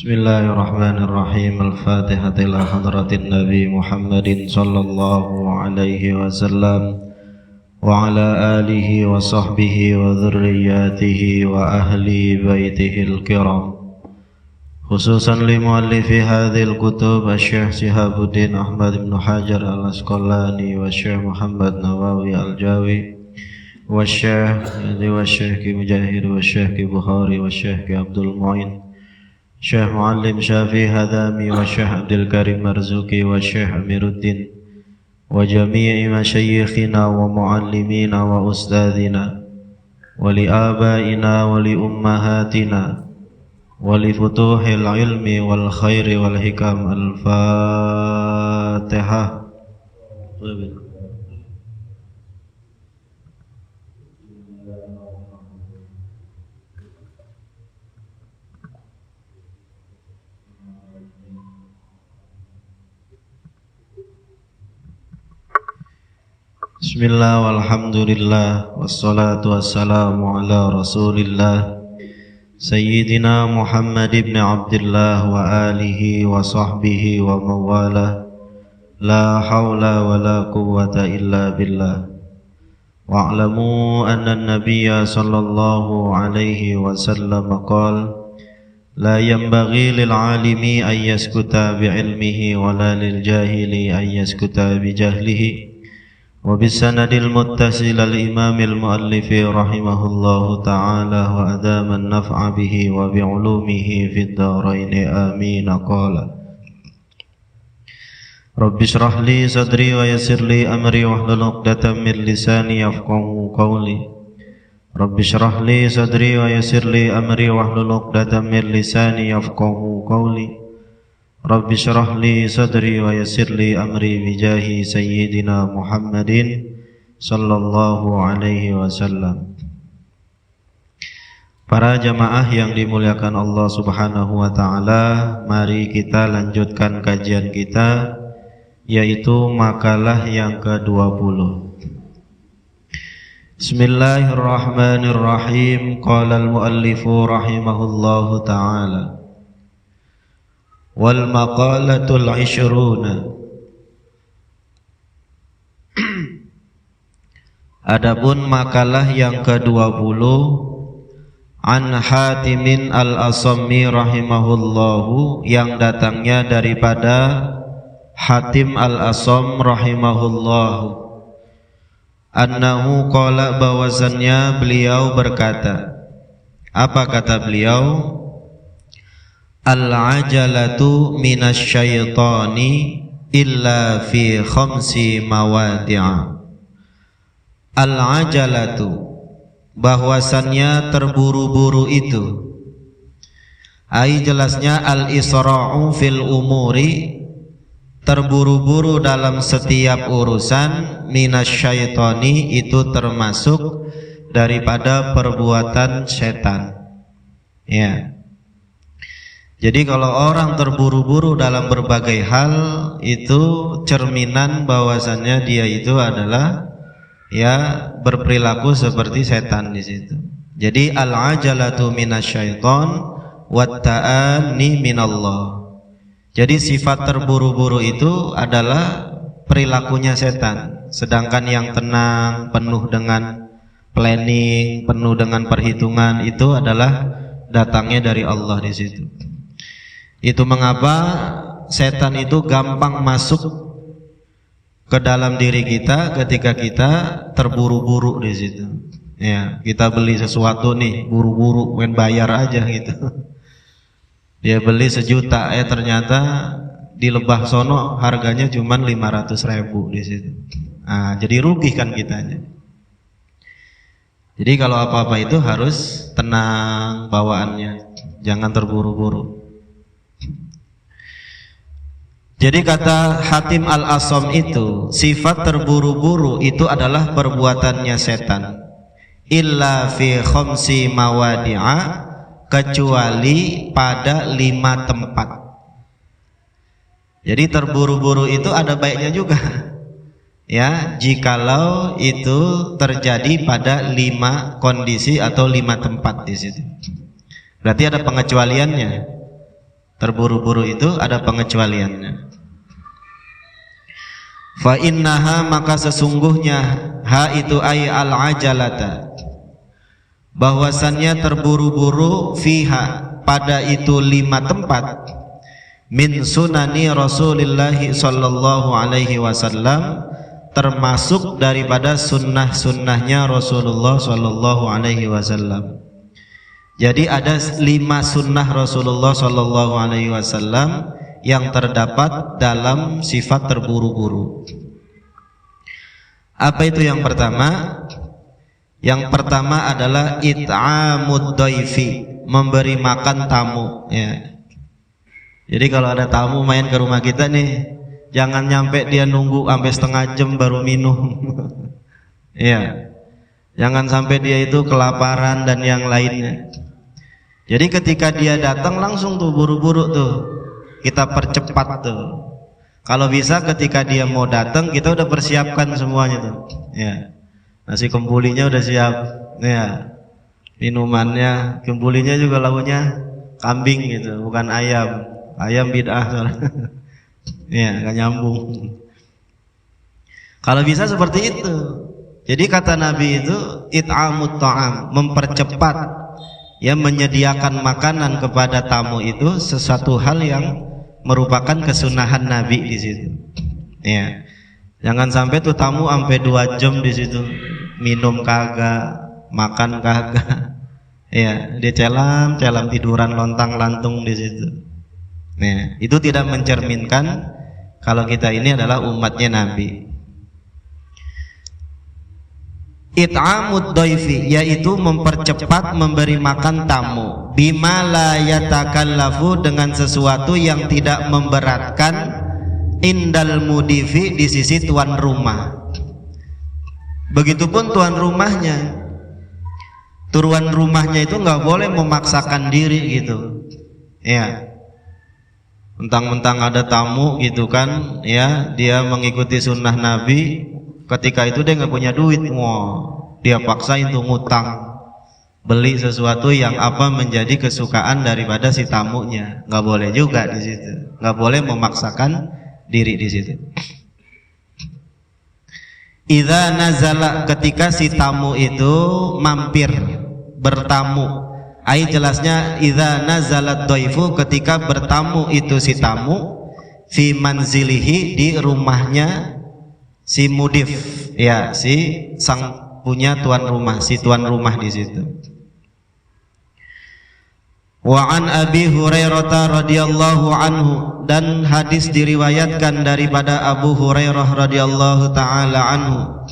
Bismillahirrahmanirrahim. Al-Fatihah ila hadratin Nabi Muhammadin sallallahu alaihi wasallam wa ala alihi wa sahbihi wa dhurriyyatihi wa ahli baitihil kiram. Khususan li muallifi hadhil kutub Asy-Syaikh Shihabuddin Ahmad bin Hajar Al-Asqalani wa Syekh Muhammad Nawawi Al-Jawi wa Syekh Mujahid wa Syekh Bukhari wa Syekh Abdul Mu'in Syekh Muallim Syafi'i Hadami wa Syekh Abdul Karim Marzuki wa Syekh Amiruddin wa jami'i masyayikhina wa muallimina wa ustadzina wa li abaina wa li ummahatina wa li futuhil ilmi wal khairi wal hikam. Al-Fatihah. Bismillah walhamdulillah wassalatu wassalamu ala rasulillah Sayyidina Muhammad ibn Abdullah wa alihi wa sahbihi wa mawalah. La hawla wa la quwwata illa billah. Wa'lamu anna an-nabiyya sallallahu alaihi wasallam qala la yanbaghi lil alimi an yaskuta bi ilmihi wa la lil jahili an yaskuta bi jahlihi. وبالسند المتصل الإمام المؤلف رحمه الله تعالى وأدام النفع به وبعلومه في الدارين آمين. قال رب اشرح لي صدري ويسر لي أمري واحلل عقدة من لساني يفقهوا قولي. رب اشرح لي صدري ويسر لي أمري واحلل عقدة من لساني يفقهوا قولي. Rabbi syrah li sadri wa yassir li amri bijahi sayyidina Muhammadin sallallahu alaihi wasallam. Para jamaah yang dimuliakan Allah subhanahu wa ta'ala, mari kita lanjutkan kajian kita, yaitu makalah yang ke-20. Bismillahirrahmanirrahim. Qala al-muallifu rahimahullahu ta'ala wal maqalatul 'ishruna. Adapun makalah yang ke-20 an Hatimin al-Asammi rahimahullahu, yang datangnya daripada Hatim al-Asam rahimahullahu, annahu qala, bahwasannya beliau berkata. Apa kata beliau? Al-ajalatu minasyaitani illa fi khamsi mawadi'a. Al-ajalatu, bahwasannya terburu-buru itu, ai jelasnya al-isra'u fil umuri, terburu-buru dalam setiap urusan, minasyaitani, itu termasuk daripada perbuatan setan. Ya. Jadi kalau orang terburu-buru dalam berbagai hal, itu cerminan bahwasannya dia itu adalah ya berperilaku seperti setan di situ. Jadi al-ajalatu minasyaiton wat ta'anni minallah. Jadi sifat terburu-buru itu adalah perilakunya setan, sedangkan yang tenang, penuh dengan planning, penuh dengan perhitungan, itu adalah datangnya dari Allah di situ. Itu mengapa setan itu gampang masuk ke dalam diri kita ketika kita terburu-buru di situ. Ya, kita beli sesuatu nih, buru-buru, pengen bayar aja gitu. Dia beli 1 juta, ternyata di Lebah sono harganya cuma 500.000 di situ. Nah, jadi rugi kan kitanya. Jadi kalau apa-apa itu harus tenang bawaannya, jangan terburu-buru. Jadi kata Hatim al-Asam itu, sifat terburu-buru itu adalah perbuatannya setan. Illa fi khamsi mawadi'a, kecuali pada 5 tempat. Jadi terburu-buru itu ada baiknya juga. Ya, jikalau itu terjadi pada 5 kondisi atau 5 tempat di situ. Berarti ada pengecualiannya. Terburu-buru itu ada pengecualiannya. Fa innaha, maka sesungguhnya ha itu ay al-ajalata, bahwasannya terburu-buru, fiha, pada itu 5 tempat, min sunani Rasulullah sallallahu alaihi wasallam, termasuk daripada sunnah-sunnahnya Rasulullah sallallahu alaihi wasallam. Jadi ada 5 sunnah Rasulullah sallallahu alaihi wasallam yang terdapat dalam sifat terburu-buru. Apa itu yang pertama? Yang pertama adalah it'amud dhaifi, memberi makan tamu, ya. Jadi kalau ada tamu main ke rumah kita nih, jangan nyampe dia nunggu sampai setengah jam baru minum. Ya. Jangan sampai dia itu kelaparan dan yang lainnya. Jadi ketika dia datang langsung tuh buru-buru tuh kita percepat tuh. Kalau bisa ketika dia mau datang kita udah persiapkan semuanya tuh. Ya. Nasi kembulinya udah siap. Ya. Minumannya, kembulinya juga lauknya kambing gitu, bukan ayam. Ayam bid'ah. Ya, nggak nyambung. Kalau bisa seperti itu. Jadi kata Nabi itu it'amut ta'am, mempercepat, ya, menyediakan makanan kepada tamu itu sesuatu hal yang merupakan kesunahan Nabi di situ. Ya. Jangan sampai tuh tamu sampai 2 jam di situ, minum kagak, makan kagak. Ya, dia celam tiduran lontang-lantung di situ. Nah, itu tidak mencerminkan kalau kita ini adalah umatnya Nabi. It'amud dhaifi, yaitu mempercepat memberi makan tamu, bima la yatakallafu, dengan sesuatu yang tidak memberatkan, indal mudifi, di sisi tuan rumah. Begitupun tuan rumahnya. Tuan rumahnya itu nggak boleh memaksakan diri gitu. Ya. Mentang-mentang ada tamu gitu kan, ya, dia mengikuti sunnah Nabi, ketika itu dia nggak punya duit, dia paksain tuh ngutang, beli sesuatu yang apa menjadi kesukaan daripada si tamunya. Nggak boleh juga di situ, nggak boleh memaksakan diri di situ. Idza nazala, ketika si tamu itu mampir, bertamu. Ai jelasnya idza nazalat dhaifu, ketika bertamu itu si tamu, fi manzilihi, di rumahnya si mudif, ya, si sang punya tuan rumah, si tuan rumah di situ. Wa an Abi Hurairah radhiyallahu anhu, dan hadis diriwayatkan daripada Abu Hurairah radhiyallahu taala anhu,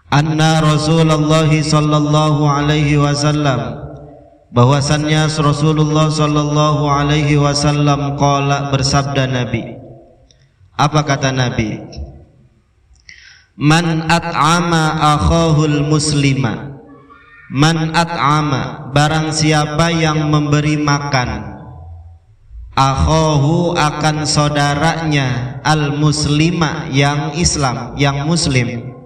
anna Rasulullah sallallahu alaihi wasallam, bahwasannya Rasulullah sallallahu alaihi wasallam qala, bersabda Nabi. Apa kata Nabi? Man at'ama akhahul muslima, man at'ama, barang siapa yang memberi makan, akhahu, akan saudaranya, al muslima, yang Islam, yang muslim,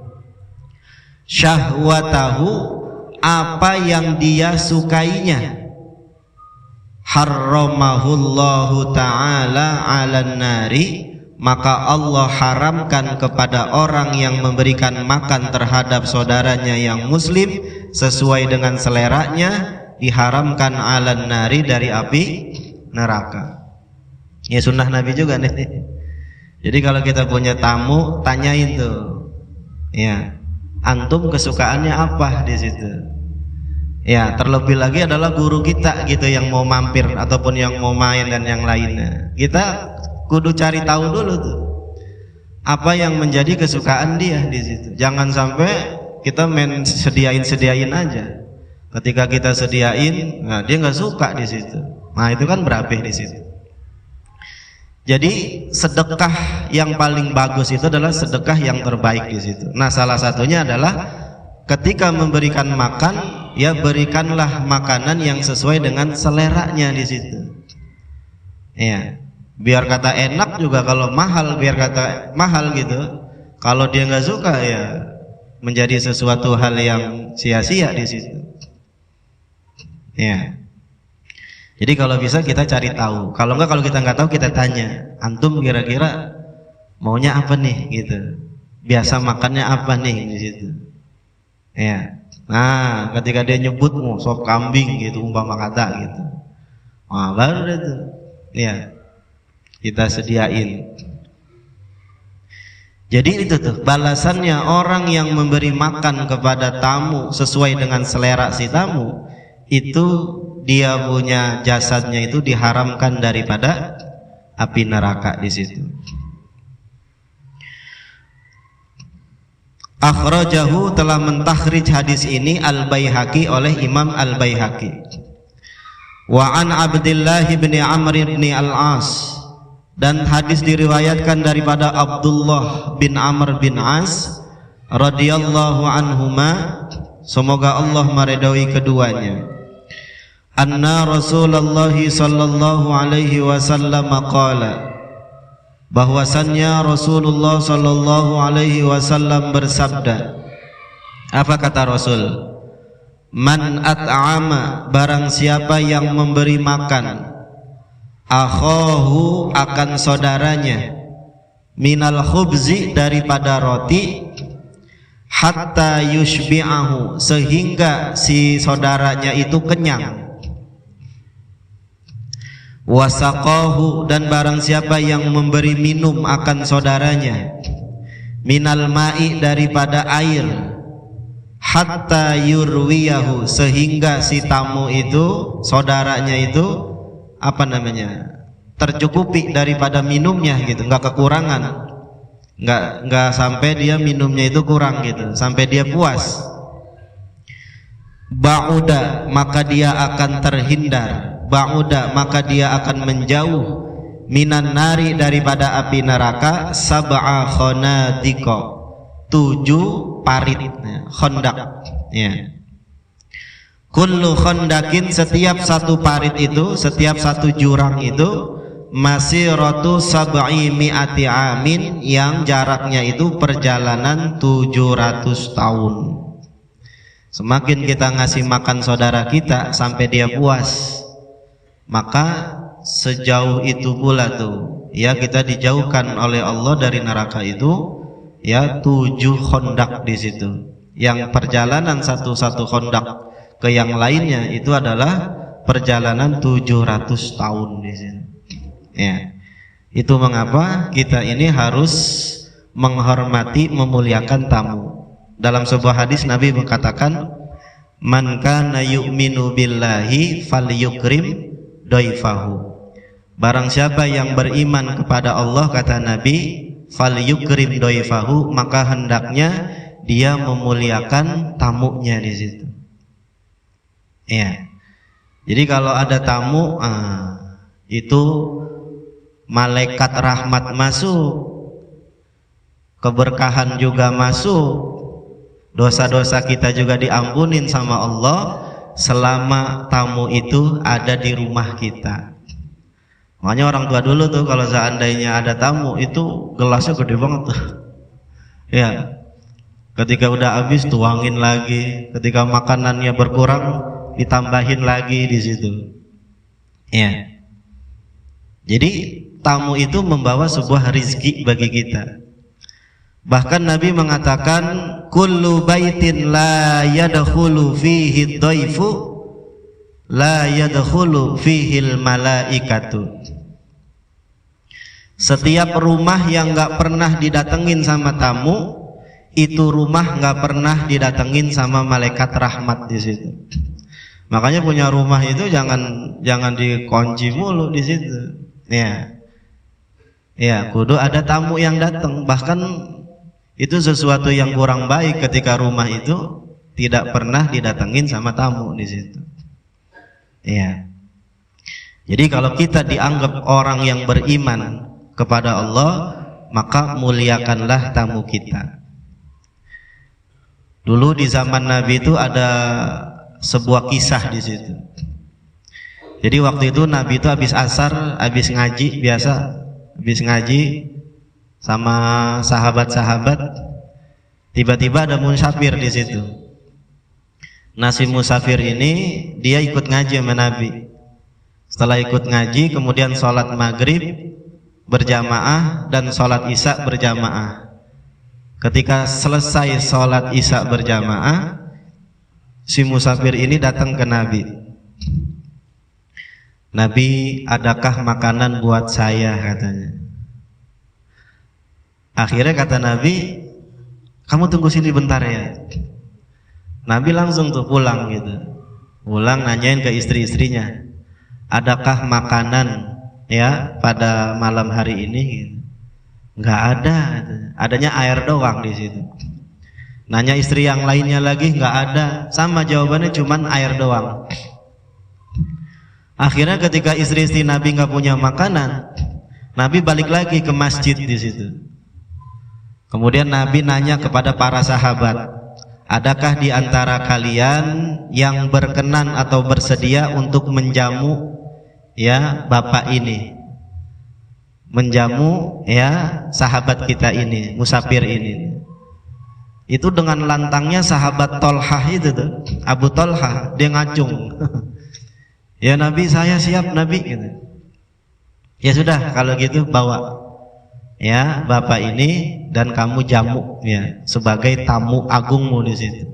syahwatahu, apa yang dia sukainya, harramahullahu ta'ala 'alan nari, maka Allah haramkan kepada orang yang memberikan makan terhadap saudaranya yang muslim sesuai dengan seleranya, diharamkan 'alan nari, dari api neraka. Ya, sunnah Nabi juga nih. Jadi kalau kita punya tamu, tanyain tuh, ya, antum kesukaannya apa di situ. Ya, terlebih lagi adalah guru kita gitu yang mau mampir ataupun yang mau main dan yang lainnya. Kita kudu cari tahu dulu tuh apa yang menjadi kesukaan dia di situ. Jangan sampai kita main sediain aja. Ketika kita sediain, nah dia nggak suka di situ. Nah, itu kan berabe di situ. Jadi sedekah yang paling bagus itu adalah sedekah yang terbaik di situ. Nah, salah satunya adalah ketika memberikan makan, ya berikanlah makanan yang sesuai dengan seleranya di situ. Ya, biar kata enak juga, kalau mahal biar kata mahal gitu. Kalau dia nggak suka, ya menjadi sesuatu hal yang sia-sia di situ. Ya. Jadi kalau bisa kita cari tahu. Kalau enggak, kalau kita nggak tahu kita tanya, antum kira-kira maunya apa nih gitu. Biasa makannya apa nih di situ. Ya. Nah, ketika dia nyebut mau sop kambing gitu umpama kata gitu. Nah, baru itu. Ya. Kita sediain. Jadi itu tuh balasannya orang yang memberi makan kepada tamu sesuai dengan selera si tamu, itu dia punya jasadnya itu diharamkan daripada api neraka di situ. Akhrajahu, telah mentakhrij hadis ini Al-Baihaqi oleh Imam Al-Baihaqi. Wa an Abdullah bin Amr bin Al-As, dan hadis diriwayatkan daripada Abdullah bin Amr bin As radhiyallahu anhuma, semoga Allah meridhai keduanya. Anna Rasulullah sallallahu alaihi wasallam qala, bahwasannya Rasulullah sallallahu alaihi wasallam bersabda. Apa kata Rasul? Man at'ama, barang siapa yang memberi makan, akhahu, akan saudaranya, minal khubzi, daripada roti, hatta yushbi'ahu, sehingga si saudaranya itu kenyang. Wasaqahu, dan barang siapa yang memberi minum akan saudaranya, minal ma'i, daripada air, hatta yurwiyahu, sehingga si tamu itu, saudaranya itu apa namanya, tercukupi daripada minumnya gitu, nggak kekurangan, nggak sampai dia minumnya itu kurang gitu, sampai dia puas. Ba'uda, maka dia akan terhindar, ba'uda, maka dia akan menjauh, minan nari, daripada api neraka, sab'a khonadiko, 7 parit, khondak ya. Kullu khondakin, setiap satu parit itu, setiap satu jurang itu, masiratu sab'i mi'ati amin, yang jaraknya itu perjalanan 700 tahun. Semakin kita ngasih makan saudara kita sampai dia puas, maka sejauh itu pula tuh ya kita dijauhkan oleh Allah dari neraka itu ya 7 khondak di situ. Yang perjalanan satu khondak ke yang lainnya itu adalah perjalanan 700 tahun di sini. Ya. Itu mengapa kita ini harus menghormati, memuliakan tamu. Dalam sebuah hadis Nabi mengatakan, man kana yu'minu billahi falyukrim daifahu. Barang siapa yang beriman kepada Allah, kata Nabi, falyukrim daifahu, maka hendaknya dia memuliakan tamunya di situ. Ya. Jadi kalau ada tamu, itu malaikat rahmat masuk, keberkahan juga masuk, dosa-dosa kita juga diampunin sama Allah selama tamu itu ada di rumah kita. Makanya orang tua dulu tuh kalau seandainya ada tamu itu gelasnya gede banget tuh. Ya. Ketika udah habis tuangin lagi, ketika makanannya berkurang ditambahin lagi di situ. Ya. Jadi tamu itu membawa sebuah rizki bagi kita. Bahkan Nabi mengatakan, kullu baitin la yadkhulu fihi dhaifu la yadkhulu fihil malaikatu. Setiap rumah yang enggak pernah didatengin sama tamu, itu rumah enggak pernah didatengin sama malaikat rahmat di situ. Makanya punya rumah itu jangan dikunci mulu di situ. Ya. Ya, kudu ada tamu yang datang. Bahkan itu sesuatu yang kurang baik ketika rumah itu tidak pernah didatengin sama tamu di situ. Ya. Jadi kalau kita dianggap orang yang beriman kepada Allah, maka muliakanlah tamu kita. Dulu di zaman Nabi itu ada sebuah kisah di situ. Jadi waktu itu Nabi itu habis asar, habis ngaji biasa, habis ngaji sama sahabat-sahabat, tiba-tiba ada musafir di situ. Nah si musafir ini dia ikut ngaji sama Nabi. Setelah ikut ngaji kemudian sholat maghrib berjamaah dan sholat isya berjamaah. Ketika selesai sholat isya berjamaah, si musafir ini datang ke Nabi. Nabi, adakah makanan buat saya, katanya. Akhirnya kata Nabi, kamu tunggu sini bentar ya. Nabi langsung tuh pulang gitu. Pulang nanyain ke istri-istrinya, adakah makanan ya pada malam hari ini? Gitu. Nggak ada, adanya air doang di situ. Nanya istri yang lainnya lagi, nggak ada, sama jawabannya cuman air doang. Akhirnya ketika istri-istri Nabi nggak punya makanan, Nabi balik lagi ke masjid di situ. Kemudian Nabi nanya kepada para sahabat, adakah di antara kalian yang berkenan atau bersedia untuk menjamu ya bapak ini, menjamu ya sahabat kita ini, musafir ini. Itu dengan lantangnya sahabat Tolhah itu tuh, Abu Tolhah, dia ngacung. Ya Nabi, saya siap Nabi gitu. Ya sudah kalau gitu bawa ya bapak ini dan kamu jamu ya sebagai tamu agungmu di situ.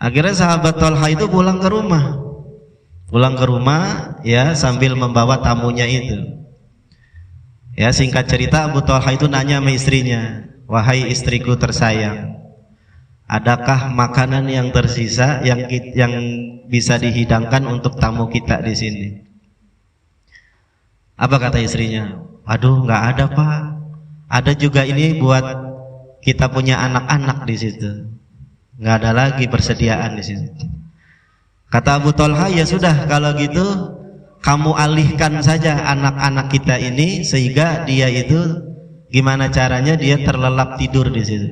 Akhirnya sahabat Tolhah itu pulang ke rumah. Pulang ke rumah ya sambil membawa tamunya itu. Ya singkat cerita Abu Tolhah itu nanya sama istrinya, wahai istriku tersayang, adakah makanan yang tersisa yang bisa dihidangkan untuk tamu kita di sini? Apa kata istrinya? Aduh, nggak ada Pak. Ada juga ini buat kita punya anak-anak di situ. Nggak ada lagi persediaan di situ. Kata Abu Tolhah, ya sudah kalau gitu kamu alihkan saja anak-anak kita ini sehingga dia itu gimana caranya dia terlelap tidur di situ.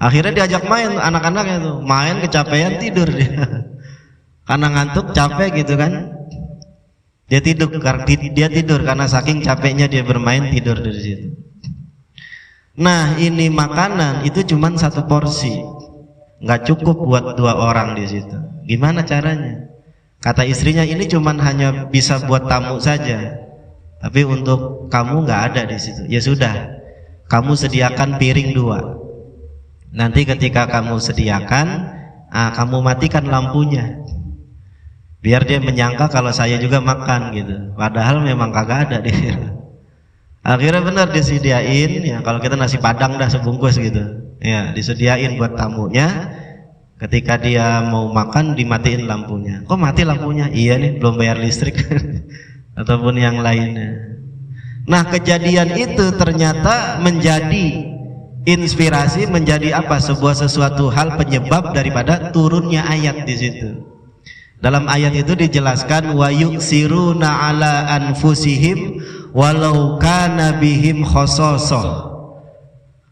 Akhirnya diajak main anak-anaknya tuh, main kecapean tidur dia. Karena ngantuk capek gitu kan. Dia tidur karena saking capeknya dia bermain tidur dari situ. Nah, ini makanan itu cuma satu porsi. Nggak cukup buat 2 orang di situ. Gimana caranya? Kata istrinya, ini cuma hanya bisa buat tamu saja. Tapi untuk kamu nggak ada di situ. Ya sudah, kamu sediakan piring 2. Nanti ketika kamu sediakan, kamu matikan lampunya. Biar dia menyangka kalau saya juga makan gitu. Padahal memang kagak ada di situ. Akhirnya benar disediain ya, kalau kita nasi padang dah sebungkus gitu. Ya, disediain buat tamunya. Ketika dia mau makan dimatiin lampunya. Kok mati lampunya? Iya nih, belum bayar listrik. Ataupun yang lainnya. Nah, kejadian itu ternyata menjadi inspirasi, menjadi apa? Sebuah sesuatu hal penyebab daripada turunnya ayat di situ. Dalam ayat itu dijelaskan wa yuksiruna ala anfusihim walau kana bihim khasasah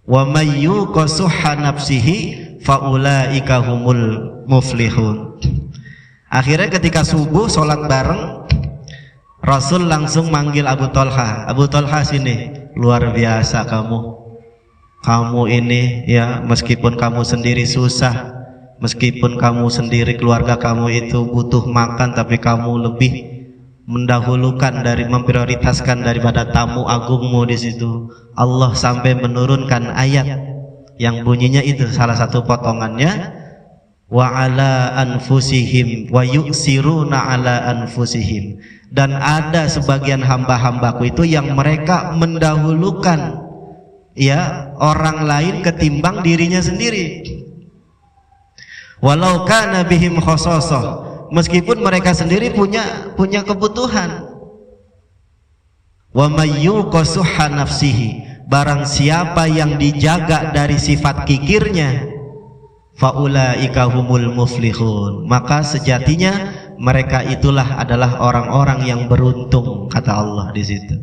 wa may yuqasuha nafsihi faulaika humul muflihun. Akhirnya ketika subuh sholat bareng, Rasul langsung manggil Abu Tolhah. Abu Tolhah sini, luar biasa kamu ini ya, meskipun kamu sendiri susah, meskipun kamu sendiri keluarga kamu itu butuh makan, tapi kamu lebih mendahulukan dari memprioritaskan daripada tamu agungmu di situ. Allah sampai menurunkan ayat yang bunyinya itu salah satu potongannya wa ala anfusihim wa yuksiruna ala anfusihim, dan ada sebagian hamba-hambaku itu yang mereka mendahulukan ya orang lain ketimbang dirinya sendiri. Walau kana bihim khasasah, meskipun mereka sendiri punya kebutuhan. Wa may yuqasuha nafsihi, barang siapa yang dijaga dari sifat kikirnya, faulaika humul muflihun, maka sejatinya mereka itulah adalah orang-orang yang beruntung, kata Allah di situ.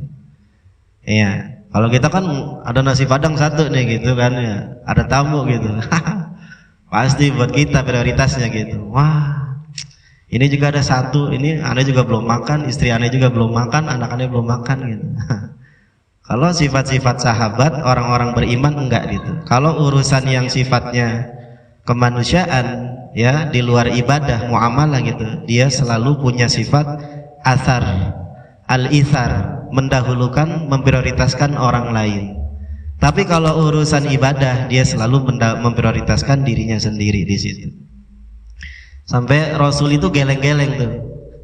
Iya, kalau kita kan ada nasi padang satu nih gitu kan ya, ada tamu gitu. Pasti buat kita prioritasnya gitu. Wah, ini juga ada satu, ini aneh juga belum makan, istri aneh juga belum makan, anak aneh belum makan gitu. Kalau sifat-sifat sahabat orang-orang beriman enggak gitu. Kalau urusan yang sifatnya kemanusiaan ya, di luar ibadah muamalah gitu, dia selalu punya sifat Athar, al-ithar, mendahulukan, memprioritaskan orang lain. Tapi kalau urusan ibadah dia selalu memprioritaskan dirinya sendiri di situ. Sampai Rasul itu geleng-geleng tuh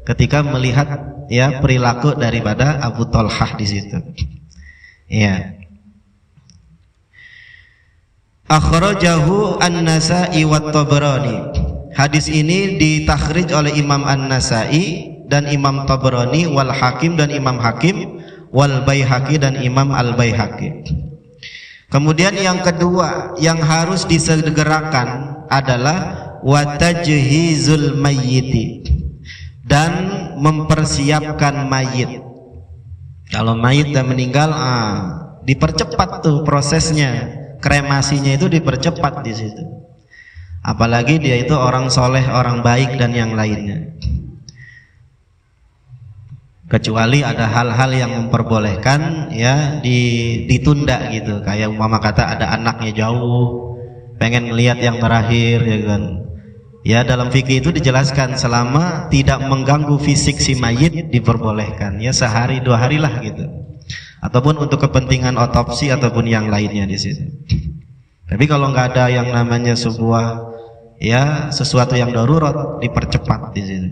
ketika melihat ya perilaku daripada Abu Thalhah di situ. Ya. Akhrajahu An-Nasa'i wa Tabrani. Hadis ini ditakhrij oleh Imam An-Nasa'i dan Imam Tabrani, wal Hakim dan Imam Hakim, wal Baihaqi dan Imam Al-Baihaqi. Kemudian yang kedua yang harus disegerakan adalah watajhizul mayyiti, dan mempersiapkan mayit. Kalau mayit dan meninggal, dipercepat tuh prosesnya, kremasinya itu dipercepat di situ. Apalagi dia itu orang soleh, orang baik dan yang lainnya. Kecuali ada hal-hal yang memperbolehkan ya ditunda gitu, kayak umpama kata ada anaknya jauh, pengen melihat yang terakhir ya kan. Ya dalam fikih itu dijelaskan selama tidak mengganggu fisik si mayit diperbolehkan ya, sehari 2 hari lah gitu, ataupun untuk kepentingan otopsi ataupun yang lainnya di situ. Tapi kalau nggak ada yang namanya sebuah ya sesuatu yang darurat, dipercepat di situ.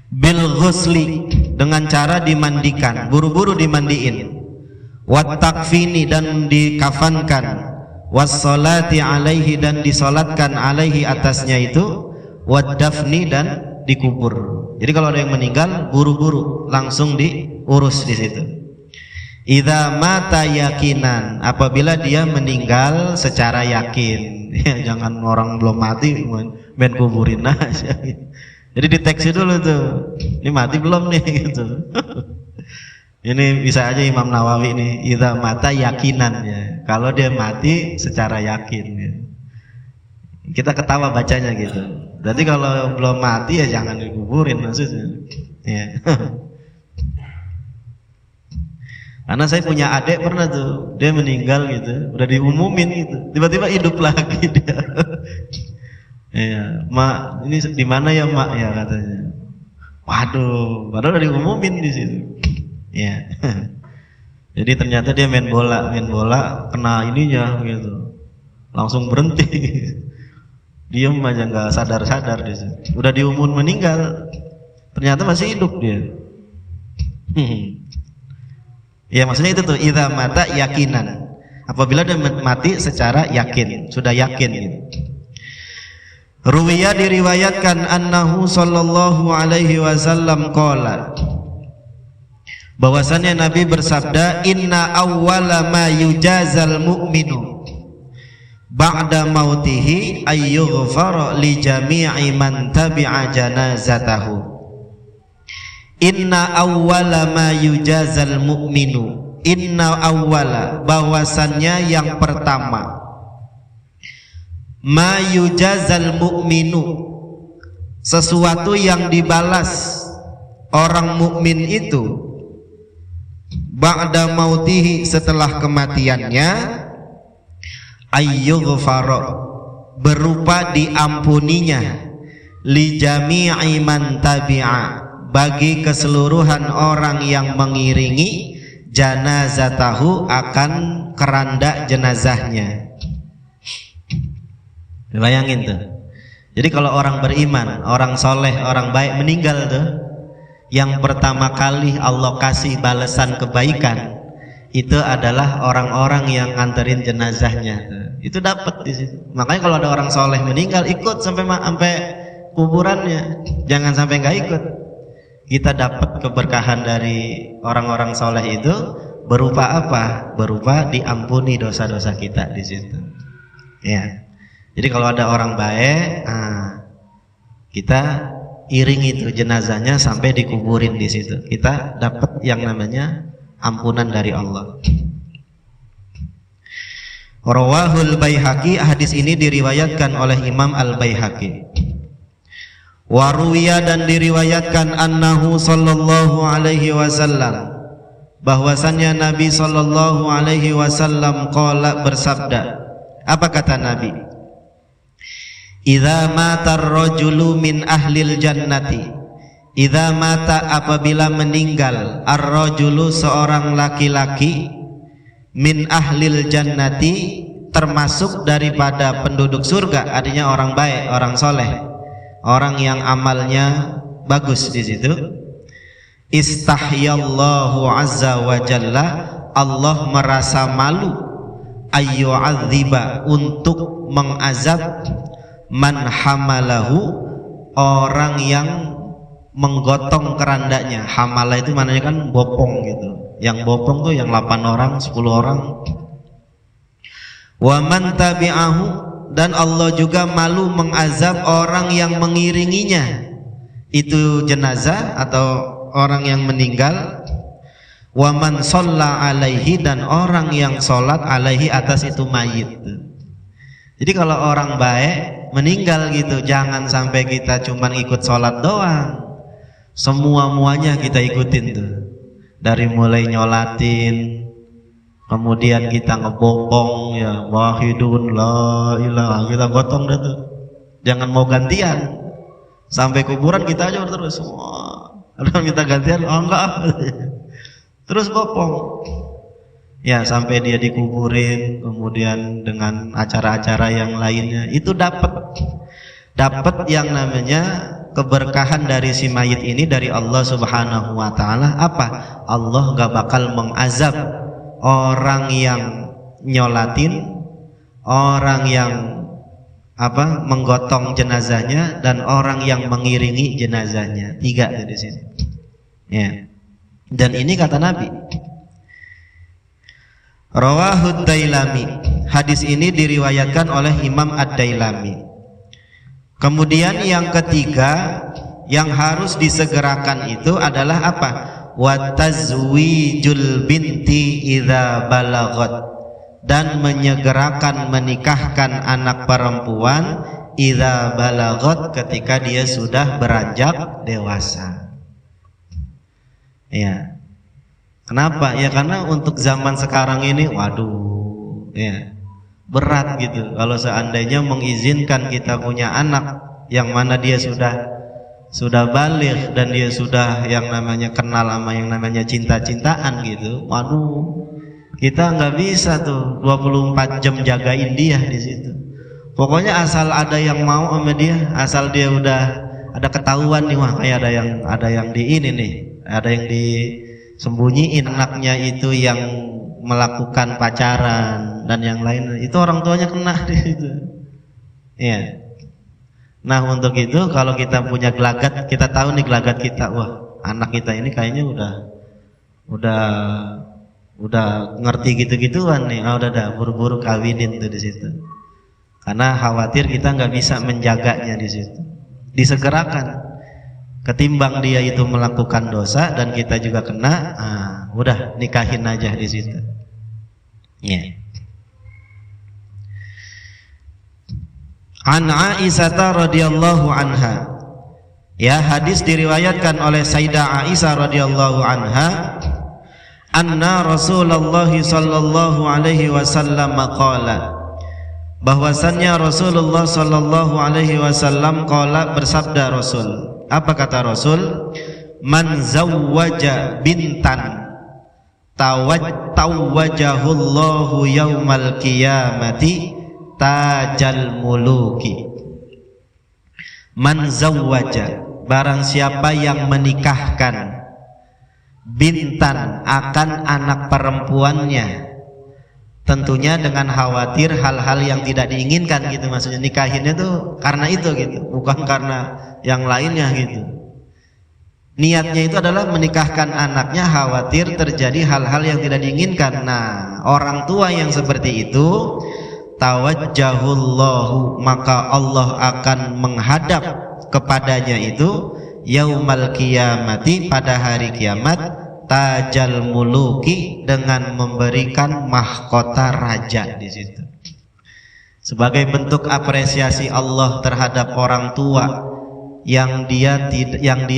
Bil ghusli, dengan cara dimandikan, buru-buru dimandiin. Wat takfini, dan dikafankan. Was salati alaihi, dan disolatkan alaihi atasnya itu. Wad dafni, dan dikubur. Jadi kalau ada yang meninggal, buru-buru langsung diurus di situ. Idza mata yakinan, apabila dia meninggal secara yakin. Ya, jangan orang belum mati main kuburin aja. Jadi deteksi dulu tuh, ini mati belum nih gitu. Ini bisa aja Imam Nawawi nih, idza mata yakinan ya. Kalau dia mati secara yakin ya. Kita ketawa bacanya gitu. Jadi kalau belum mati ya jangan dikuburin maksudnya. Ya. Karena saya punya adik pernah tuh, dia meninggal gitu, udah diumumin gitu, tiba-tiba hidup lagi dia. Iya, mak, ini di mana ya mak ya katanya. Waduh, padahal udah diumumin di situ. Ya. Jadi ternyata dia main bola kena ininya gitu, langsung berhenti. Diem aja nggak sadar di situ. Udah diumumin meninggal, ternyata masih hidup dia. Ya maksudnya itu tuh idza mata yakinan. Apabila dia mati secara yakin, sudah yakin gitu. Ruwiya, diriwayatkan annahu sallallahu alaihi wasallam qala, bahwasannya Nabi bersabda, inna awwala ma yujazal mu'minu ba'da mautihi ayyughfara li jami'i man tabi'a janazatahu. Inna awwala ma yujazal mu'minu, inna awwala, bahwasannya yang pertama, ma yujazal mu'minu, sesuatu yang dibalas orang mukmin itu, ba'da mautihi, setelah kematiannya, ayyughfara, berupa diampuninya, li jami'i man tabi'a, bagi keseluruhan orang yang mengiringi janazatahu, akan keranda jenazahnya. Bayangin tuh. Jadi kalau orang beriman, orang soleh, orang baik meninggal tuh, yang pertama kali Allah kasih balasan kebaikan itu adalah orang-orang yang nganterin jenazahnya. Itu dapat di situ. Makanya kalau ada orang soleh meninggal, ikut sampai kuburannya. Jangan sampai nggak ikut. Kita dapat keberkahan dari orang-orang soleh itu berupa apa? Berupa diampuni dosa-dosa kita di situ. Ya. Jadi kalau ada orang baik, kita iringi itu jenazahnya sampai dikuburin di situ. Kita dapat yang namanya ampunan dari Allah. Rawahul Baihaqi, hadis ini diriwayatkan oleh Imam Al-Baihaqi. Waruwiya, dan diriwayatkan annahu sallallahu alaihi wasallam, bahwasannya Nabi sallallahu alaihi wasallam qala, bersabda. Apa kata Nabi? Idza matar rajulu min ahlil jannati, idza mata apabila meninggal ar-rajulu seorang laki-laki min ahlil jannati termasuk daripada penduduk surga, artinya orang baik, orang soleh, orang yang amalnya bagus di situ. Istahyallahu azza wa jalla, Allah merasa malu ayyu'adziba untuk mengazab man hamalahu, orang yang menggotong kerandanya. Hamalah itu maknanya kan bopong gitu. Yang bopong tuh yang 8 orang, 10 orang. Wa man tabi'ahu, dan Allah juga malu mengazab orang yang mengiringinya itu jenazah atau orang yang meninggal. Wa man shalla alaihi, dan orang yang sholat alaihi atas itu mayit. Jadi kalau orang baik meninggal gitu, jangan sampai kita cuman ikut sholat doang, semua-muanya kita ikutin tuh, dari mulai nyolatin, kemudian kita ngebopong ya, wahidun la ilaha, kita gotong dah tuh, jangan mau gantian sampai kuburan kita aja terus semua. Kalau minta gantian, oh enggak, terus bopong ya sampai dia dikuburin, kemudian dengan acara-acara yang lainnya itu dapat yang namanya keberkahan dari si mayit ini dari Allah Subhanahu wa taala. Apa? Allah gak bakal mengazab orang yang nyolatin, orang yang menggotong jenazahnya, dan orang yang mengiringi jenazahnya. 3 dari sini. Ya. Dan ini kata Nabi. Rawahud Dailami. Hadis ini diriwayatkan oleh Imam Ad-Dailami. Kemudian yang ketiga yang harus disegerakan itu adalah apa? Wa tazwijul binti idza balagat, dan menyegerakan menikahkan anak perempuan idza balagat, ketika dia sudah beranjak dewasa. Ya. Kenapa? Ya karena untuk zaman sekarang ini, waduh, ya berat gitu. Kalau seandainya mengizinkan kita punya anak yang mana dia sudah baligh dan dia sudah yang namanya kenal sama yang namanya cinta-cintaan gitu, waduh, kita nggak bisa tuh 24 jam jagain dia di situ. Pokoknya asal ada yang mau sama dia, asal dia udah ada ketahuan nih, wah kayak ada yang di ini nih, ada yang disembunyiin anaknya itu yang melakukan pacaran dan yang lain, itu orang tuanya kena di situ. Iya. Nah untuk itu kalau kita punya gelagat, kita tahu nih gelagat kita, wah anak kita ini kayaknya udah ngerti gitu-gituan nih, udah buru-buru kawinin tuh di situ. Karena khawatir kita nggak bisa menjaganya di situ. Disegerakan. Ketimbang dia itu melakukan dosa dan kita juga kena, udah nikahin aja di situ. Ya. An Aisyah radhiyallahu anha. Ya, hadis diriwayatkan oleh Sayyidah Aisyah radhiyallahu anha, anna Rasulullah sallallahu alaihi wasallam qala, bahwasannya Rasulullah sallallahu alaihi wasallam qala, bersabda Rasul. Apa kata Rasul? Man zawwaja bintan tawajjahullahu yaumal qiyamati tajal muluki. Man zawwaja, barang siapa yang menikahkan bintan, akan anak perempuannya, tentunya dengan khawatir hal-hal yang tidak diinginkan gitu, maksudnya nikahinnya tuh karena itu gitu, bukan karena yang lainnya gitu. Niatnya itu adalah menikahkan anaknya khawatir terjadi hal-hal yang tidak diinginkan. Nah, orang tua yang seperti itu tawajjahullahu, maka Allah akan menghadap kepadanya itu yaumal qiyamati, pada hari kiamat, tajal muluki, dengan memberikan mahkota raja di situ. Sebagai bentuk apresiasi Allah terhadap orang tua yang dia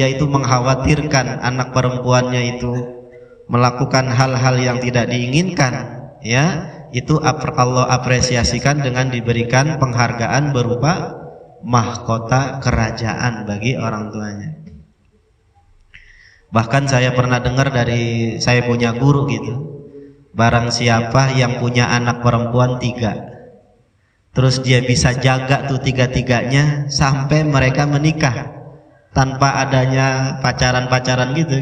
itu mengkhawatirkan anak perempuannya itu melakukan hal-hal yang tidak diinginkan, ya, itu Allah apresiasikan dengan diberikan penghargaan berupa mahkota kerajaan bagi orang tuanya. Bahkan saya pernah dengar dari saya punya guru gitu, barang siapa yang punya anak perempuan 3, terus dia bisa jaga tuh 3-tiganya sampai mereka menikah tanpa adanya pacaran-pacaran gitu,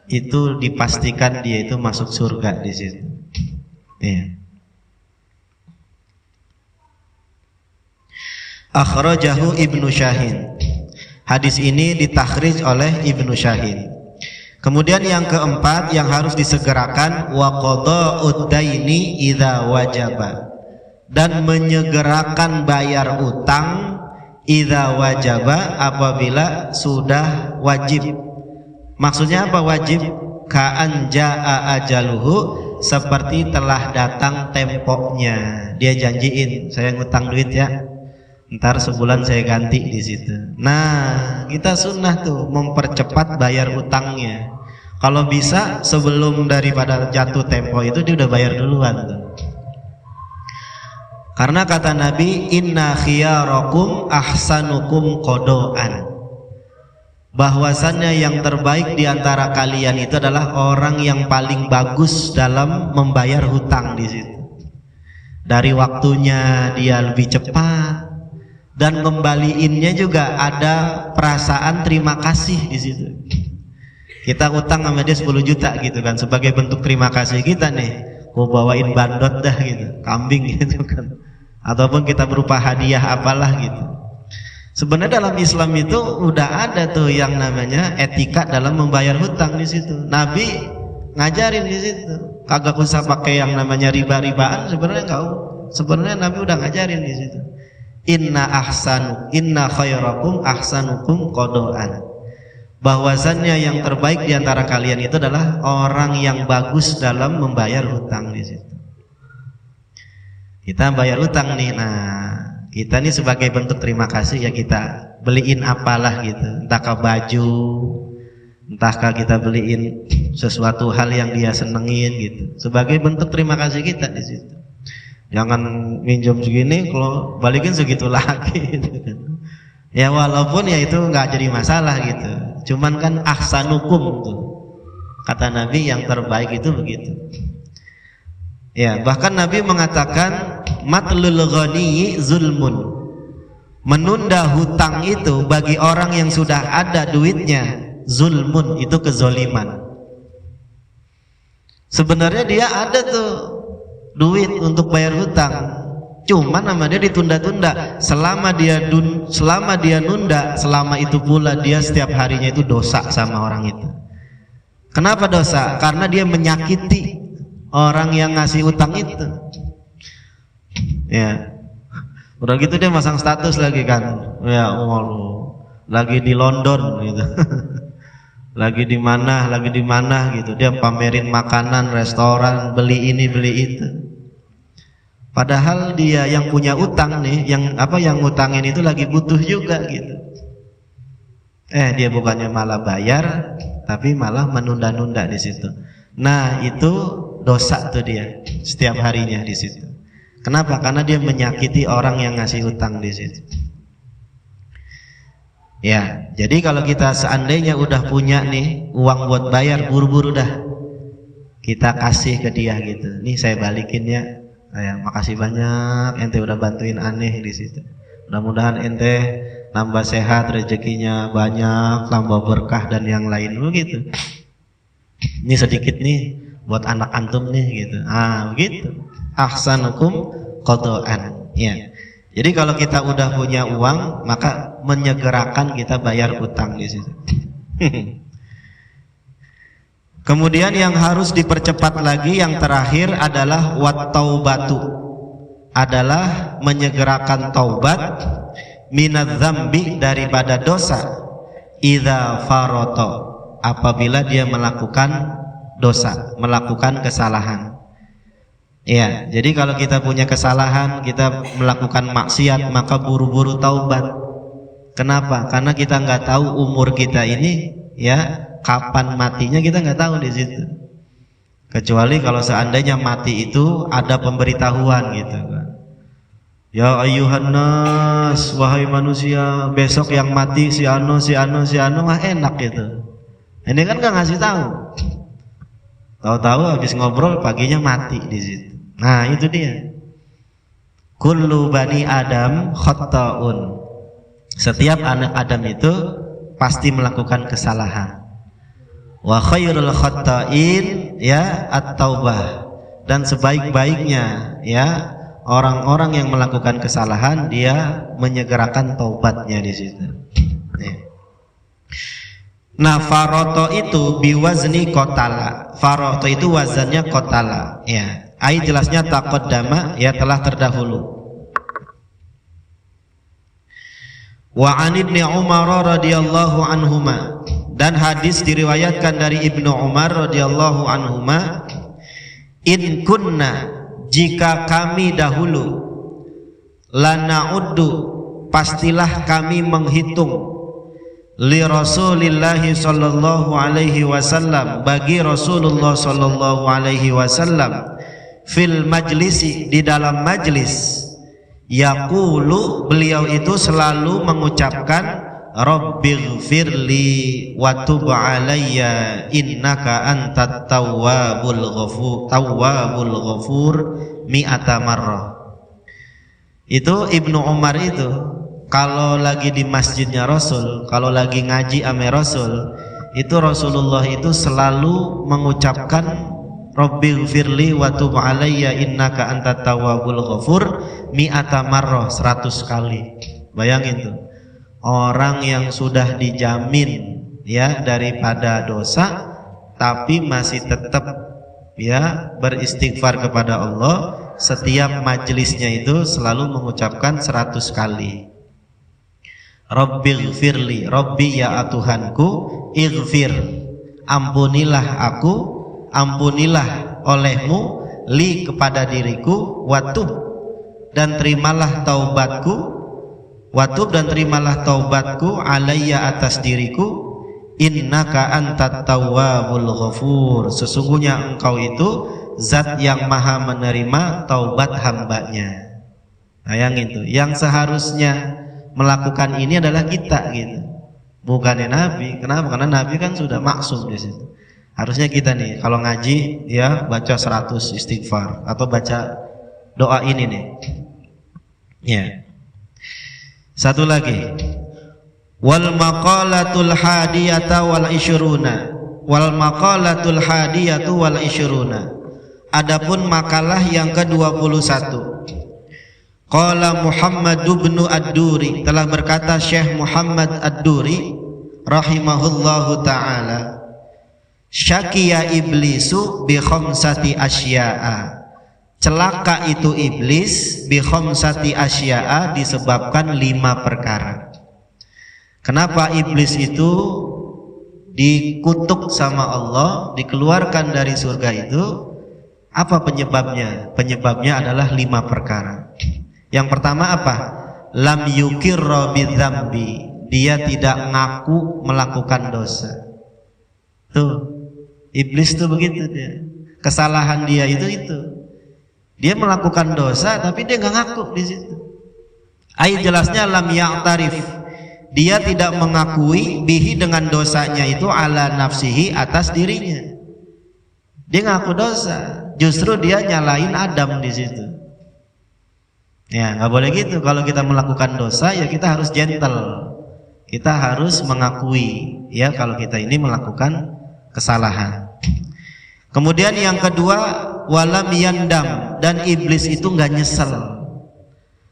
itu dipastikan dia itu masuk surga di situ. Iya. Akhrajahu Ibnu Syahin. Hadis ini ditakhrij oleh Ibnu Syahin. Kemudian yang keempat yang harus disegerakan, wa qada'ud daini idza wajaba, dan menyegerakan bayar utang idza wajaba, apabila sudah wajib. Maksudnya apa wajib? Ka'an jaa ajaluhu, seperti telah datang tempoknya. Dia janjiin, saya ngutang duit ya, ntar sebulan saya ganti di situ. Nah, kita sunnah tuh mempercepat bayar utangnya. Kalau bisa sebelum daripada jatuh tempo itu dia udah bayar duluan tuh. Karena kata Nabi, inna khiyarakum ahsanukum qada'an, bahwasannya yang terbaik di antara kalian itu adalah orang yang paling bagus dalam membayar hutang di situ. Dari waktunya dia lebih cepat, dan kembaliinnya juga ada perasaan terima kasih di situ. Kita utang sama dia 10 juta gitu kan, sebagai bentuk terima kasih kita nih, gua bawain bandot dah gitu, kambing gitu kan, ataupun kita berupa hadiah apalah gitu. Sebenarnya dalam Islam itu udah ada tuh yang namanya etika dalam membayar hutang di situ. Nabi ngajarin di situ, kagak usah pakai yang namanya riba-ribaan. Sebenarnya Nabi udah ngajarin di situ. Inna khairakum ahsanukum qada'an, bahwasannya yang terbaik di antara kalian itu adalah orang yang bagus dalam membayar hutang di situ. Kita bayar hutang nih, nah kita nih sebagai bentuk terima kasih ya kita beliin apalah gitu, entahkah baju, entahkah kita beliin sesuatu hal yang dia senengin gitu, sebagai bentuk terima kasih kita di situ. Jangan minjem segini kalau balikin segitu lagi gitu kan. Ya walaupun ya itu nggak jadi masalah gitu, cuman kan ahsanukum tuh kata Nabi, yang terbaik itu begitu. Ya, bahkan Nabi mengatakan matlul ghani zulmun, menunda hutang itu bagi orang yang sudah ada duitnya, zulmun, itu kezoliman. Sebenarnya dia ada tuh duit untuk bayar hutang, cuman nama dia ditunda-tunda. Selama dia nunda, selama itu pula dia setiap harinya itu dosa sama orang itu. Kenapa dosa? Karena dia menyakiti orang yang ngasih hutang itu. Ya, udah gitu dia masang status lagi kan, ya Allah, lagi di London gitu. lagi di mana gitu, dia pamerin makanan, restoran, beli ini beli itu. Padahal dia yang punya utang nih, yang ngutangin itu lagi butuh juga gitu. Dia bukannya malah bayar, tapi malah menunda-nunda di situ. Nah, itu dosa tuh dia setiap harinya di situ. Kenapa? Karena dia menyakiti orang yang ngasih utang di situ. Ya, jadi kalau kita seandainya udah punya nih uang buat bayar, buru-buru dah kita kasih ke dia gitu. Nih saya balikin ya. Makasih banyak, ente udah bantuin aneh di situ. Mudah-mudahan ente nambah sehat, rezekinya banyak, tambah berkah dan yang lain begitu. Ini sedikit nih buat anak antum nih gitu. Begitu. Ahsanukum qada'an. Ya. Jadi kalau kita udah punya uang, maka menyegerakan kita bayar utang di situ. Kemudian yang harus dipercepat lagi yang terakhir adalah wat-taubatu, adalah menyegerakan taubat minadz-dzambi, daripada dosa, idza faroto, apabila dia melakukan dosa, melakukan kesalahan. Ya, jadi kalau kita punya kesalahan, kita melakukan maksiat, maka buru-buru taubat. Kenapa? Karena kita nggak tahu umur kita ini, ya, kapan matinya kita nggak tahu di situ. Kecuali kalau seandainya mati itu ada pemberitahuan gitu kan. Ya ayyuhan nas, wahai manusia, besok yang mati si anu mah enak gitu. Ini kan nggak ngasih tahu. Tahu-tahu habis ngobrol paginya mati di situ. Nah itu dia. Kullu bani Adam khatta'un. Setiap anak Adam itu pasti melakukan kesalahan. Wa khairul khatta'in ya at-taubah. Dan sebaik-baiknya ya orang-orang yang melakukan kesalahan dia menyegerakan taubatnya di situ. Nah, faroto itu biwazni kotala. Faroto itu wazannya kotala. Ya, ai jelasnya taqaddama ya telah terdahulu. Wa an Ibnu Umar radhiyallahu anhuma, dan hadis diriwayatkan dari Ibnu Umar radhiyallahu anhuma, in kunna, jika kami dahulu, lana'uddu, pastilah kami menghitung, li Rasulillahi sallallahu alaihi wasallam, bagi Rasulullah sallallahu alaihi wasallam, fil majlisi, di dalam majlis, yaqulu, beliau itu selalu mengucapkan Rabbighfirli wa tub alayya innaka antat tawwabul ghafur mi'ata marrah. Itu Ibnu Umar itu kalau lagi di masjidnya Rasul, kalau lagi ngaji ame Rasul, itu Rasulullah itu selalu mengucapkan Rabbighfirli wa tub alayya innaka antat tawwabul ghafur mi'ata marrah, 100 kali. Bayangin tuh, orang yang sudah dijamin ya daripada dosa tapi masih tetap ya beristighfar kepada Allah, setiap majelisnya itu selalu mengucapkan 100 kali. Rabbighfirli, Rabbi ya Tuhanku, ighfir, ampunilah aku, ampunilah olehmu, li kepada diriku, watub, dan terimalah taubatku, watub, dan terimalah taubatku, alayya, atas diriku, innaka antat tawwabul ghafur, sesungguhnya engkau itu zat yang maha menerima taubat hambanya. Bayangin tuh, yang seharusnya melakukan ini adalah kita gitu, bukannya Nabi. Kenapa? Karena Nabi kan sudah maksum di situ. Harusnya kita nih kalau ngaji ya baca 100 istighfar atau baca doa ini nih. Ya. Satu lagi. Wal maqalatul hadiyata wal isyruna. Wal maqalatul hadiyatu wal isyruna. Adapun makalah yang ke-21. Qala Muhammad bin Ad-Duri, telah berkata Syekh Muhammad Ad-Duri rahimahullahu taala, syakiya iblisu bi khamsati asya'a, celaka itu iblis bi khamsati asya'a, disebabkan 5 perkara. Kenapa iblis itu dikutuk sama Allah, dikeluarkan dari surga itu? Apa penyebabnya? Penyebabnya adalah 5 perkara. Yang pertama apa? Lam yukirra bidzambi, dia tidak ngaku melakukan dosa. Tuh, iblis tuh begitu dia. Kesalahan dia itu. Dia melakukan dosa tapi dia nggak ngaku di situ. Ayat jelasnya lam ya'tarif, dia tidak mengakui bihi dengan dosanya itu ala nafsihi, atas dirinya. Dia ngaku dosa, justru dia nyalain Adam di situ. Ya, nggak boleh gitu. Kalau kita melakukan dosa ya kita harus gentle. Kita harus mengakui ya kalau kita ini melakukan kesalahan. Kemudian yang kedua, walam yandam, dan iblis itu nggak nyesel.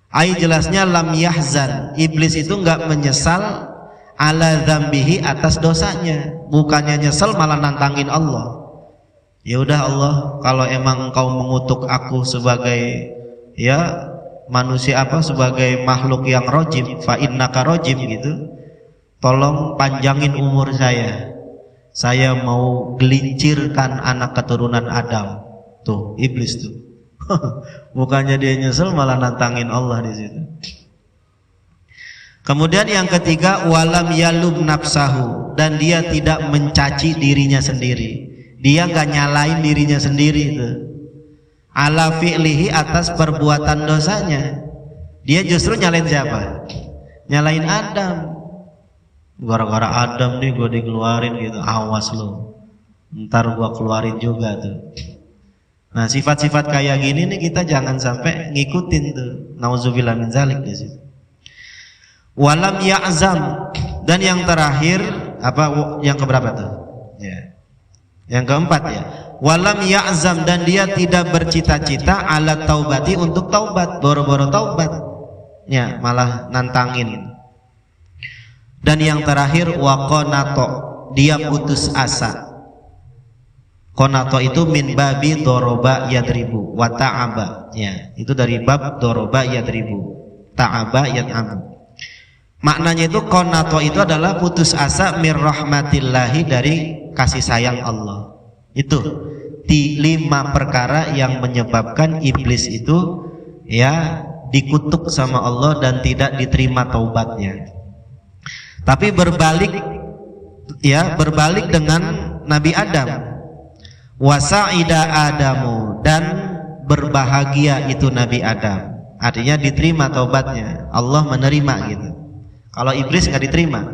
Ayat jelasnya lam yahzan, iblis itu nggak menyesal ala dzambihi, atas dosanya. Bukannya nyesel malah nantangin Allah. Ya udah Allah, kalau emang engkau mengutuk aku sebagai ya manusia sebagai makhluk yang rojim, fa innaka rojim gitu, tolong panjangin umur saya mau gelincirkan anak keturunan Adam. Tuh iblis tuh bukannya dia nyesel malah nantangin Allah di situ. Kemudian yang ketiga, walam yalum nafsahu, dan dia tidak mencaci dirinya sendiri. Dia nggak nyalain dirinya sendiri itu ala fi'lihi, atas perbuatan dosanya. Dia justru nyalain siapa? Nyalain Adam. gara-gara Adam nih gue dikeluarin gitu, awas lo, ntar gue keluarin juga tuh. Nah sifat-sifat kayak gini nih kita jangan sampai ngikutin tuh. Nauzubillah min zalik di situ. Walam ya'zam, dan yang terakhir apa, yang keberapa tuh? Ya. Yang keempat ya. Walam ya'zam, dan dia tidak bercita-cita ala taubati, untuk taubat, boro-boro taubat. Ya, malah nantangin. Dan yang terakhir waqanato, dia putus asa. Qanato itu min babi doroba yadribu wa ta'aba. Ya, itu dari bab doroba yadribu, ta'aba yad'abu. Maknanya itu qanato itu adalah putus asa mir rahmatillahi, dari kasih sayang Allah. Itu di 5 perkara yang menyebabkan iblis itu ya dikutuk sama Allah dan tidak diterima taubatnya. Tapi berbalik dengan Nabi Adam. Wasa'ida Adamu, dan berbahagia itu Nabi Adam. Artinya diterima taubatnya, Allah menerima gitu. Kalau iblis nggak diterima.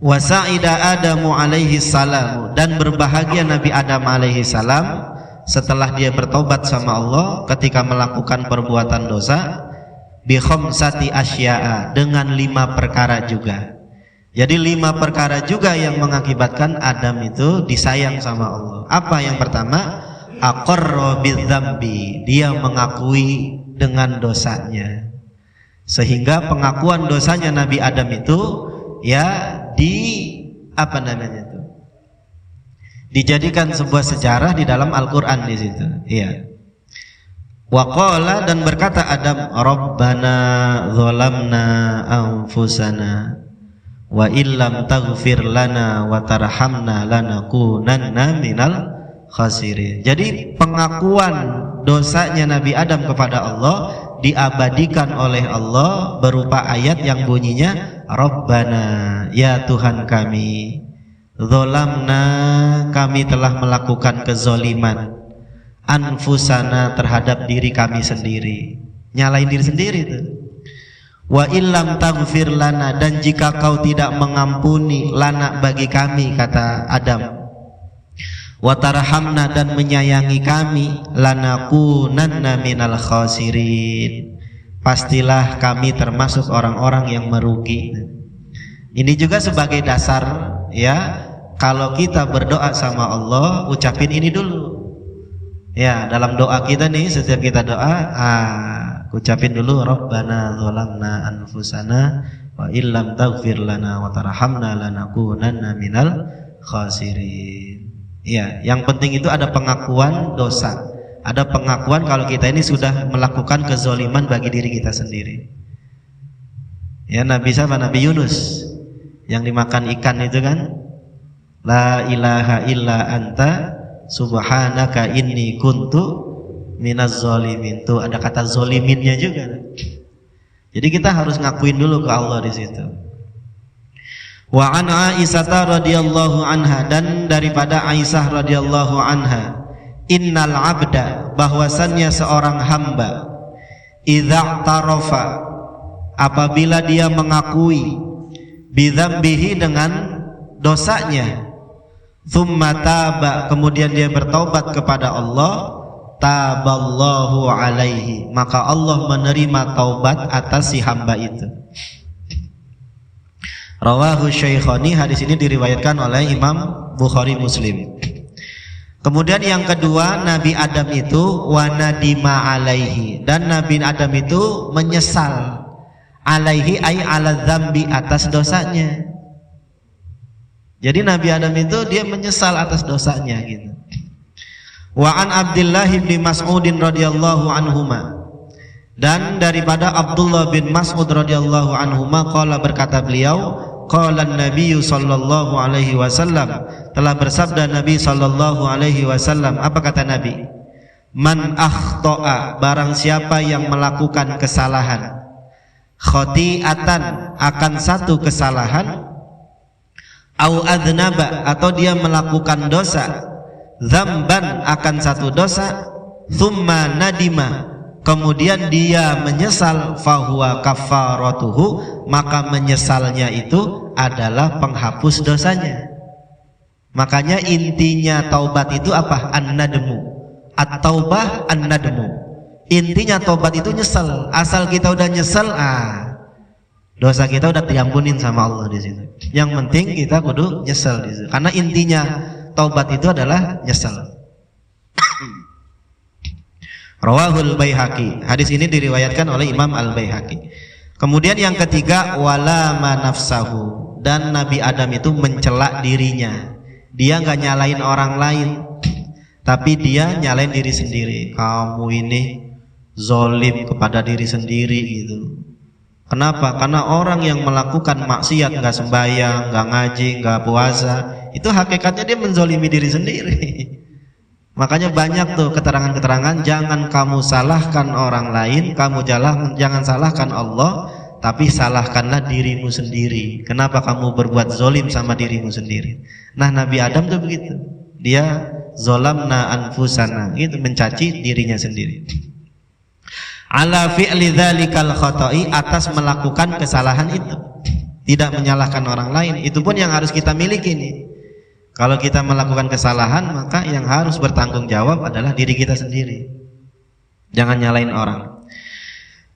Wasa'ida Adamu alaihi salam, dan berbahagia Nabi Adam alaihi salam setelah dia bertobat sama Allah ketika melakukan perbuatan dosa, bi khamsati asya'a, dengan 5 perkara juga. Jadi 5 perkara juga yang mengakibatkan Adam itu disayang sama Allah. Apa yang pertama? Aqarra bidzambi, dia mengakui dengan dosanya. Sehingga pengakuan dosanya Nabi Adam itu ya dijadikan sebuah sejarah di dalam Al-Qur'an di situ. Iya. Wa qala, dan berkata Adam, Rabbana dzalamna anfusana wa illam taghfir lana wa tarhamna lanakunanna minal khasirin. Jadi pengakuan dosanya Nabi Adam kepada Allah diabadikan oleh Allah berupa ayat yang bunyinya Rabbana, ya Tuhan kami, dzalamna, kami telah melakukan kezoliman, anfusana, terhadap diri kami sendiri, nyalain diri sendiri tuh. Wa illam taghfir lana, dan jika kau tidak mengampuni lana, bagi kami, kata Adam, wa tarhamna, dan menyayangi kami, lanakunanna minal khasirin, pastilah kami termasuk orang-orang yang merugi. Ini juga sebagai dasar ya, kalau kita berdoa sama Allah, ucapin ini dulu. Ya, dalam doa kita nih, setiap kita doa, ucapin dulu Rabbana dzalamna anfusana wa illam taghfir lana wa tarhamna lanakunanna minal khasirin. Ya, yang penting itu ada pengakuan dosa, ada pengakuan kalau kita ini sudah melakukan kezoliman bagi diri kita sendiri. Ya, Nabi siapa? Nabi Yunus yang dimakan ikan itu kan, la ilaha illa anta subhanaka inni kuntu minaz zalimin. Tuh ada kata zoliminnya juga. Jadi kita harus ngakuin dulu ke Allah di situ. Wa an Aisyah radhiyallahu anha, dan daripada Aisyah radhiyallahu anha, innal abda, bahwasannya seorang hamba, idza tarafa, apabila dia mengakui, bidzambihi, dengan dosanya, tsumma taba, kemudian dia bertaubat kepada Allah, taballahu alaihi, maka Allah menerima taubat atas si hamba itu. Rawahu Syaikhani, hadis ini diriwayatkan oleh Imam Bukhari Muslim. Kemudian yang kedua, Nabi Adam itu wanadima alaihi, dan Nabi Adam itu menyesal, alaihi ay ala dzambi, atas dosanya. Jadi Nabi Adam itu dia menyesal atas dosanya gitu. Wa an Abdullah bin Mas'udin radhiyallahu anhuma, dan daripada Abdullah bin Mas'ud radhiyallahu anhuma, qala, berkata beliau, qala Nabi sallallahu alaihi wasallam, telah bersabda Nabi sallallahu alaihi wasallam. Apa kata Nabi? Man akhta'a, barang siapa yang melakukan kesalahan, khoti'atan, akan satu kesalahan, au adnaba, atau dia melakukan dosa, dzamban, akan satu dosa, thumma nadima, kemudian dia menyesal, fahuwa kafaratuhu, maka menyesalnya itu adalah penghapus dosanya. Makanya intinya taubat itu apa? An-nadmu. At-taubah an-nadmu. Intinya taubat itu nyesel. Asal kita udah nyesel, dosa kita udah diampunin sama Allah di situ. Yang penting kita kudu nyesel di situ. Karena intinya taubat itu adalah nyesel. Rawahul Baihaqi. Hadis ini diriwayatkan oleh Imam Al-Baihaqi. Kemudian yang ketiga, wala manafsahu, dan Nabi Adam itu mencela dirinya. Dia nggak nyalain orang lain, tapi dia nyalain diri sendiri. Kamu ini zolim kepada diri sendiri gitu. Kenapa? Karena orang yang melakukan maksiat, nggak sembahyang, nggak ngaji, nggak puasa, itu hakikatnya dia menzolimi diri sendiri. Makanya banyak tuh keterangan-keterangan, jangan kamu salahkan orang lain, kamu jangan salahkan Allah, tapi salahkanlah dirimu sendiri. Kenapa kamu berbuat zolim sama dirimu sendiri? Nah, Nabi Adam tuh begitu. Dia zolamna anfusana, gitu, mencaci dirinya sendiri. Ala fi'li dzalikal khata'i, atas melakukan kesalahan itu. Tidak menyalahkan orang lain, itu pun yang harus kita miliki nih. Kalau kita melakukan kesalahan, maka yang harus bertanggung jawab adalah diri kita sendiri. Jangan nyalain orang.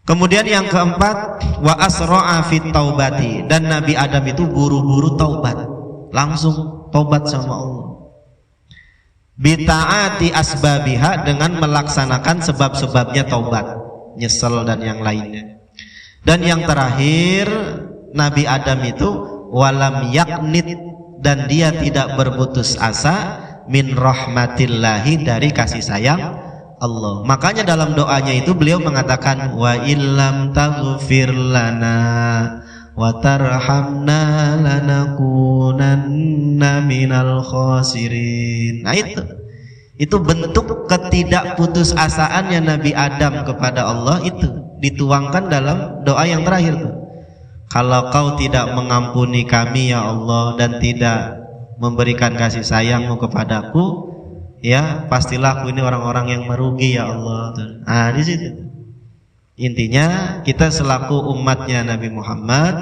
Kemudian yang keempat, wa asra'a fit taubati, dan Nabi Adam itu buru-buru taubat, langsung taubat sama Allah. Bita'ati asbabiha, dengan melaksanakan sebab-sebabnya taubat, nyesel dan yang lainnya. Dan yang terakhir, Nabi Adam itu walam yaknit, dan dia tidak berputus asa min rahmatillahi, dari kasih sayang Allah. Makanya dalam doanya itu beliau mengatakan wa illam taghfir lana wa tarhamna lanakunanna minal khasirin. Nah, itu bentuk ketidakputusasaannya Nabi Adam kepada Allah, itu dituangkan dalam doa yang terakhir tuh. Kalau kau tidak mengampuni kami ya Allah, dan tidak memberikan kasih sayangmu kepadaku, ya pastilah aku ini orang-orang yang merugi ya Allah. Nah, di situ intinya kita selaku umatnya Nabi Muhammad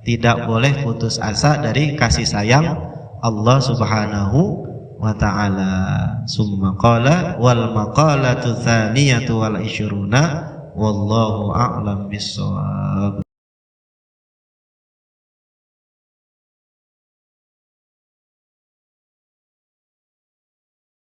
tidak boleh putus asa dari kasih sayang Allah Subhanahu wa ta'ala. Summa qala wal maqalatu tsaniyatu wal 20 wallahu a'lam bissawab.